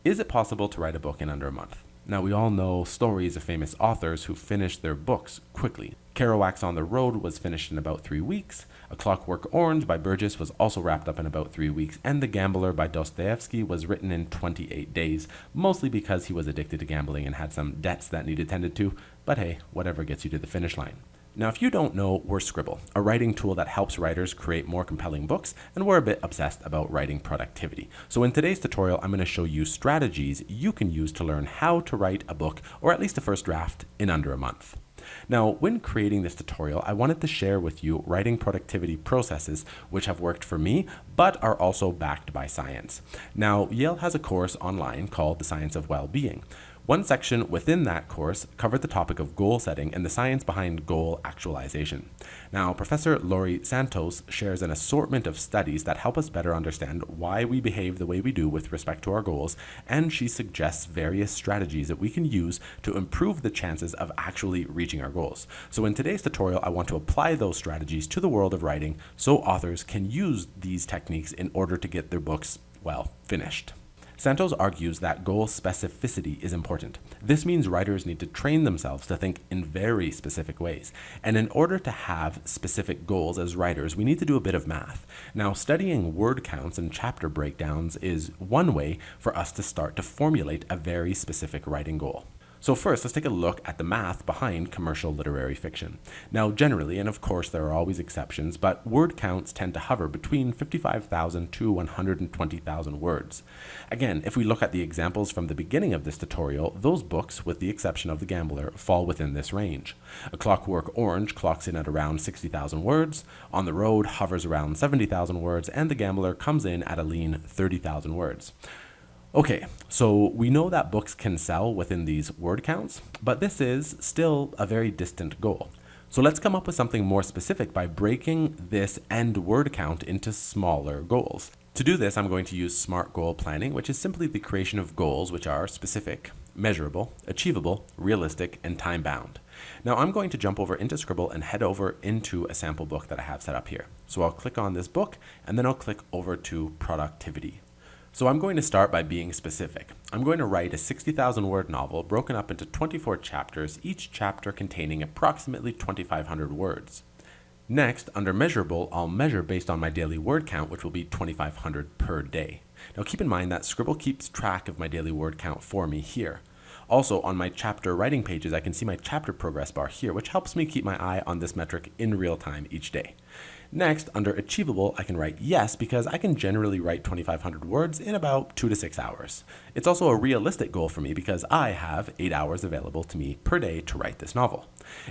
Is it possible to write a book in under a month? Now, we all know stories of famous authors who finished their books quickly. Kerouac's On the Road was finished in about 3 weeks. A Clockwork Orange by Burgess was also wrapped up in about 3 weeks. And The Gambler by Dostoevsky was written in 28 days, mostly because he was addicted to gambling and had some debts that needed tended to. But hey, whatever gets you to the finish line. Now, if you don't know, we're Scribble, a writing tool that helps writers create more compelling books, and we're a bit obsessed about writing productivity. So in today's tutorial, I'm going to show you strategies you can use to learn how to write a book, or at least a first draft, in under a month. Now, when creating this tutorial, I wanted to share with you writing productivity processes which have worked for me, but are also backed by science. Now, Yale has a course online called The Science of Well-Being. One section within that course covered the topic of goal setting and the science behind goal actualization. Now, Professor Laurie Santos shares an assortment of studies that help us better understand why we behave the way we do with respect to our goals, and she suggests various strategies that we can use to improve the chances of actually reaching our goals. So in today's tutorial, I want to apply those strategies to the world of writing so authors can use these techniques in order to get their books, well, finished. Santos argues that goal specificity is important. This means writers need to train themselves to think in very specific ways. And in order to have specific goals as writers, we need to do a bit of math. Now, studying word counts and chapter breakdowns is one way for us to start to formulate a very specific writing goal. So first, let's take a look at the math behind commercial literary fiction. Now, generally, and of course there are always exceptions, but word counts tend to hover between 55,000 to 120,000 words. Again, if we look at the examples from the beginning of this tutorial, those books, with the exception of The Gambler, fall within this range. A Clockwork Orange clocks in at around 60,000 words, On the Road hovers around 70,000 words, and The Gambler comes in at a lean 30,000 words. Okay, so we know that books can sell within these word counts, but this is still a very distant goal. So let's come up with something more specific by breaking this end word count into smaller goals. To do this, I'm going to use SMART goal planning, which is simply the creation of goals which are specific, measurable, achievable, realistic, and time-bound. Now I'm going to jump over into Scribble and head over into a sample book that I have set up here. So I'll click on this book, and then I'll click over to productivity. So I'm going to start by being specific. I'm going to write a 60,000 word novel broken up into 24 chapters, each chapter containing approximately 2,500 words. Next, under measurable, I'll measure based on my daily word count, which will be 2,500 per day. Now keep in mind that Scribble keeps track of my daily word count for me here. Also, on my chapter writing pages, I can see my chapter progress bar here, which helps me keep my eye on this metric in real time each day. Next, under achievable, I can write yes because I can generally write 2,500 words in about 2 to 6 hours. It's also a realistic goal for me because I have 8 hours available to me per day to write this novel.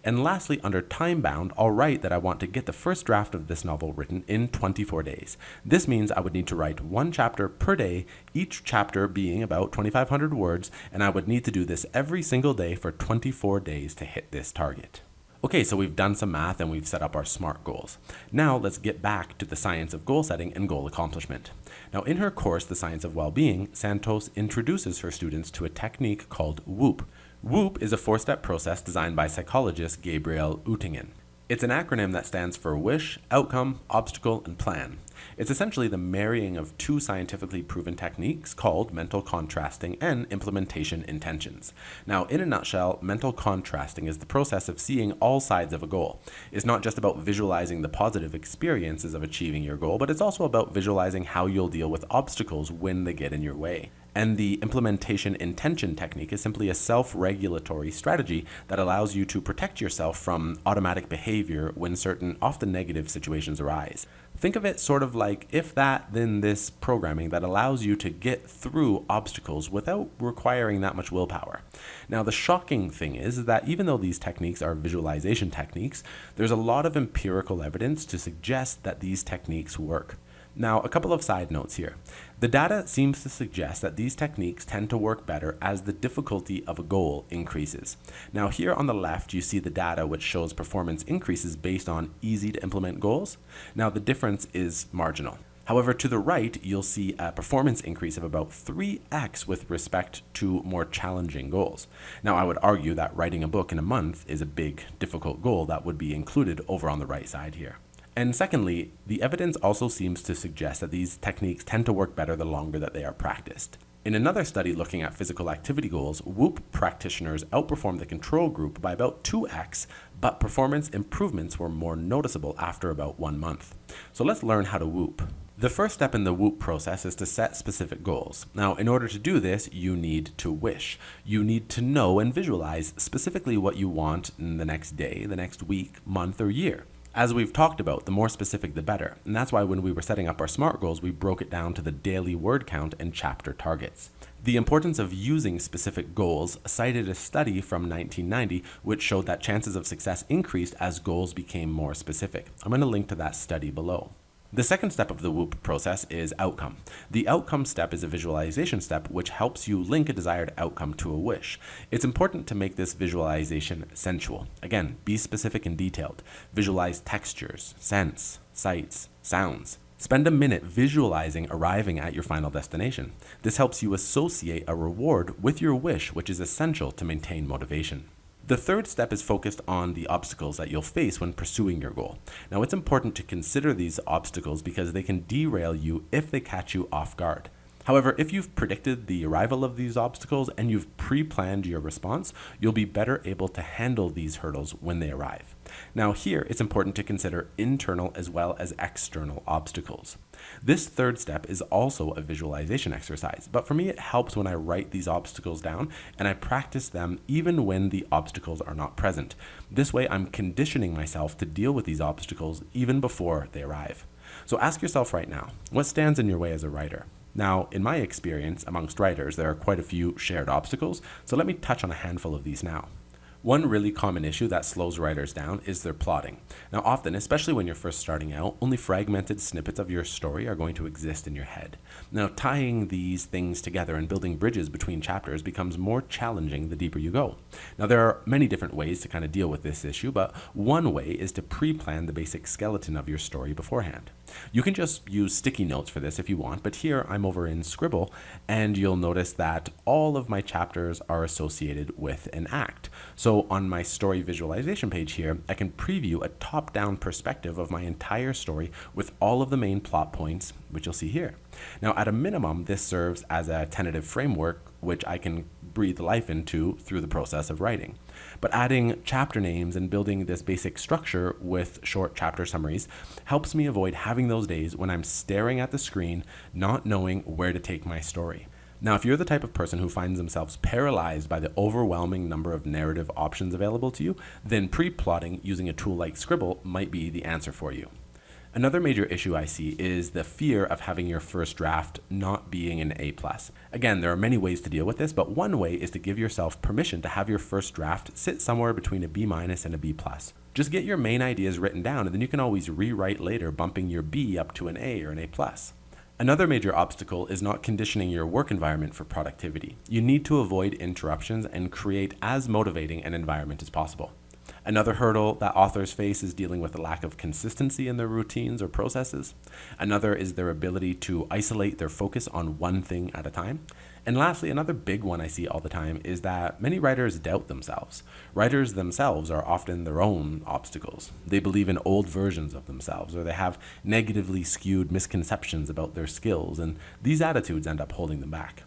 And lastly, under time bound, I'll write that I want to get the first draft of this novel written in 24 days. This means I would need to write 1 chapter per day, each chapter being about 2,500 words, and I would need to do this every single day for 24 days to hit this target. Okay, so we've done some math and we've set up our SMART goals. Now let's get back to the science of goal setting and goal accomplishment. Now in her course, The Science of Well-Being, Santos introduces her students to a technique called WOOP. WOOP is a 4-step process designed by psychologist Gabriel Oettingen. It's an acronym that stands for Wish, Outcome, Obstacle, and Plan. It's essentially the marrying of 2 scientifically proven techniques called mental contrasting and implementation intentions. Now, in a nutshell, mental contrasting is the process of seeing all sides of a goal. It's not just about visualizing the positive experiences of achieving your goal, but it's also about visualizing how you'll deal with obstacles when they get in your way. And the implementation intention technique is simply a self-regulatory strategy that allows you to protect yourself from automatic behavior when certain, often negative situations arise. Think of it sort of like if that, then this programming that allows you to get through obstacles without requiring that much willpower. Now, the shocking thing is that even though these techniques are visualization techniques, there's a lot of empirical evidence to suggest that these techniques work. Now, a couple of side notes here. The data seems to suggest that these techniques tend to work better as the difficulty of a goal increases. Now, here on the left, you see the data which shows performance increases based on easy to implement goals. Now, the difference is marginal. However, to the right, you'll see a performance increase of about 3x with respect to more challenging goals. Now, I would argue that writing a book in a month is a big, difficult goal that would be included over on the right side here. And secondly, the evidence also seems to suggest that these techniques tend to work better the longer that they are practiced. In another study looking at physical activity goals, WOOP practitioners outperformed the control group by about 2x, but performance improvements were more noticeable after about 1 month. So let's learn how to WOOP. The first step in the WOOP process is to set specific goals. Now, in order to do this, you need to wish. You need to know and visualize specifically what you want in the next day, the next week, month, or year. As we've talked about, the more specific the better. And that's why when we were setting up our SMART goals, we broke it down to the daily word count and chapter targets. The importance of using specific goals cited a study from 1990 which showed that chances of success increased as goals became more specific. I'm going to link to that study below. The second step of the WOOP process is outcome. The outcome step is a visualization step which helps you link a desired outcome to a wish. It's important to make this visualization sensual. Again, be specific and detailed. Visualize textures, scents, sights, sounds. Spend a minute visualizing arriving at your final destination. This helps you associate a reward with your wish, which is essential to maintain motivation. The third step is focused on the obstacles that you'll face when pursuing your goal. Now, it's important to consider these obstacles because they can derail you if they catch you off guard. However, if you've predicted the arrival of these obstacles and you've pre-planned your response, you'll be better able to handle these hurdles when they arrive. Now here, it's important to consider internal as well as external obstacles. This third step is also a visualization exercise, but for me it helps when I write these obstacles down and I practice them even when the obstacles are not present. This way I'm conditioning myself to deal with these obstacles even before they arrive. So ask yourself right now, what stands in your way as a writer? Now, in my experience amongst writers, there are quite a few shared obstacles, so let me touch on a handful of these now. One really common issue that slows writers down is their plotting. Now often, especially when you're first starting out, only fragmented snippets of your story are going to exist in your head. Now tying these things together and building bridges between chapters becomes more challenging the deeper you go. Now there are many different ways to kind of deal with this issue, but one way is to pre-plan the basic skeleton of your story beforehand. You can just use sticky notes for this if you want, but here I'm over in Scribble and you'll notice that all of my chapters are associated with an act. So on my story visualization page here, I can preview a top-down perspective of my entire story with all of the main plot points, which you'll see here. Now at a minimum, this serves as a tentative framework which I can breathe life into through the process of writing. But adding chapter names and building this basic structure with short chapter summaries helps me avoid having those days when I'm staring at the screen, not knowing where to take my story. Now, if you're the type of person who finds themselves paralyzed by the overwhelming number of narrative options available to you, then pre-plotting using a tool like Scribble might be the answer for you. Another major issue I see is the fear of having your first draft not being an A+. Again, there are many ways to deal with this, but one way is to give yourself permission to have your first draft sit somewhere between a B- and a B+. Just get your main ideas written down and then you can always rewrite later, bumping your B up to an A or an A+. Another major obstacle is not conditioning your work environment for productivity. You need to avoid interruptions and create as motivating an environment as possible. Another hurdle that authors face is dealing with a lack of consistency in their routines or processes. Another is their ability to isolate their focus on one thing at a time. And lastly, another big one I see all the time is that many writers doubt themselves. Writers themselves are often their own obstacles. They believe in old versions of themselves, or they have negatively skewed misconceptions about their skills, and these attitudes end up holding them back.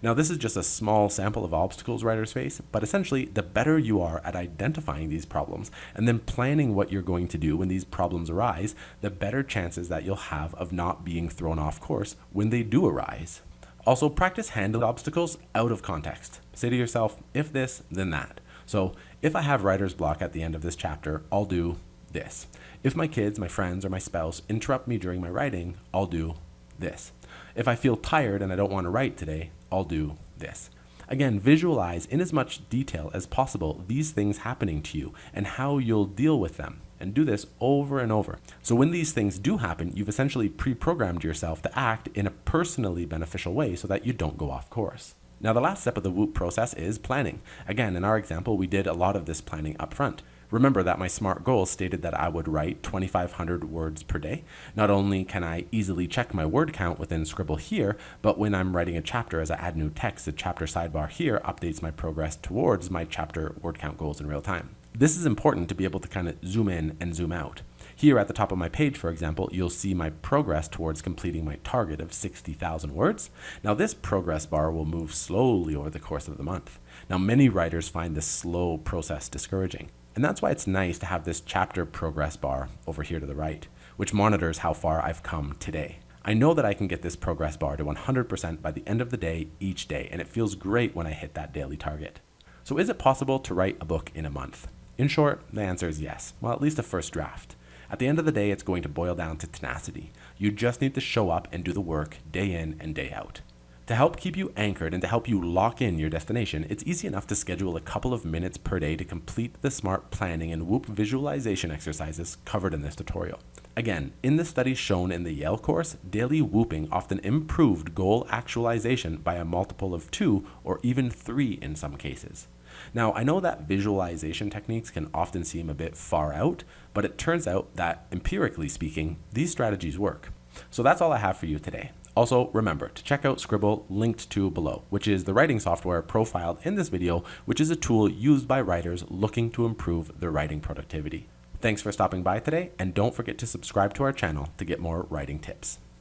Now, this is just a small sample of obstacles writers face, but essentially, the better you are at identifying these problems and then planning what you're going to do when these problems arise, the better chances that you'll have of not being thrown off course when they do arise. Also, practice handling obstacles out of context. Say to yourself, if this, then that. So, if I have writer's block at the end of this chapter, I'll do this. If my kids, my friends, or my spouse interrupt me during my writing, I'll do this. If I feel tired and I don't want to write today, I'll do this. Again, visualize in as much detail as possible these things happening to you and how you'll deal with them. And do this over and over. So when these things do happen, you've essentially pre-programmed yourself to act in a personally beneficial way so that you don't go off course. Now, the last step of the WOOP process is planning. Again, in our example, we did a lot of this planning up front. Remember that my SMART goal stated that I would write 2,500 words per day. Not only can I easily check my word count within Scribble here, but when I'm writing a chapter as I add new text, the chapter sidebar here updates my progress towards my chapter word count goals in real time. This is important to be able to kind of zoom in and zoom out. Here at the top of my page, for example, you'll see my progress towards completing my target of 60,000 words. Now this progress bar will move slowly over the course of the month. Now many writers find this slow process discouraging, and that's why it's nice to have this chapter progress bar over here to the right, which monitors how far I've come today. I know that I can get this progress bar to 100% by the end of the day each day, and it feels great when I hit that daily target. So is it possible to write a book in a month? In short, the answer is yes. Well, at least a first draft. At the end of the day, it's going to boil down to tenacity. You just need to show up and do the work day in and day out. To help keep you anchored and to help you lock in your destination, it's easy enough to schedule a couple of minutes per day to complete the smart planning and WOOP visualization exercises covered in this tutorial. Again, in the studies shown in the Yale course, daily whooping often improved goal actualization by a multiple of 2 or even 3 in some cases. Now, I know that visualization techniques can often seem a bit far out, but it turns out that, empirically speaking, these strategies work. So that's all I have for you today. Also, remember to check out Scribble, linked to below, which is the writing software profiled in this video, which is a tool used by writers looking to improve their writing productivity. Thanks for stopping by today, and don't forget to subscribe to our channel to get more writing tips.